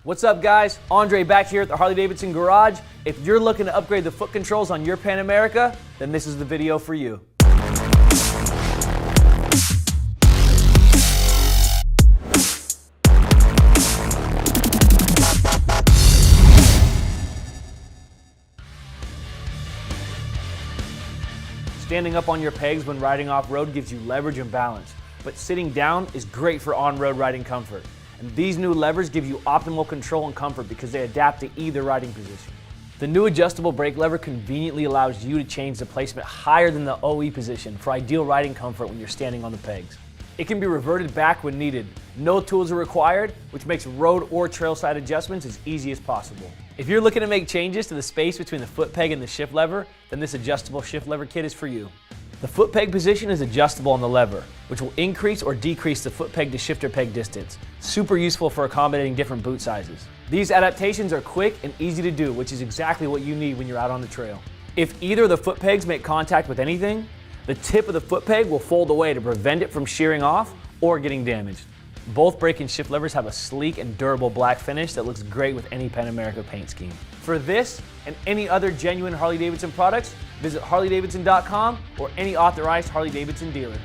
What's up guys? Andre back here at the Harley-Davidson Garage. If you're looking to upgrade the foot controls on your Pan America, then this is the video for you. Standing up on your pegs when riding off-road gives you leverage and balance, but sitting down is great for on-road riding comfort. And these new levers give you optimal control and comfort because they adapt to either riding position. The new adjustable brake lever conveniently allows you to change the placement higher than the OE position for ideal riding comfort when you're standing on the pegs. It can be reverted back when needed. No tools are required, which makes road or trailside adjustments as easy as possible. If you're looking to make changes to the space between the foot peg and the shift lever, then this adjustable shift lever kit is for you. The foot peg position is adjustable on the lever, which will increase or decrease the foot peg to shifter peg distance. Super useful for accommodating different boot sizes. These adaptations are quick and easy to do, which is exactly what you need when you're out on the trail. If either of the foot pegs make contact with anything, the tip of the foot peg will fold away to prevent it from shearing off or getting damaged. Both brake and shift levers have a sleek and durable black finish that looks great with any Pan America paint scheme. For this and any other genuine Harley-Davidson products, visit harley-davidson.com or any authorized Harley-Davidson dealer.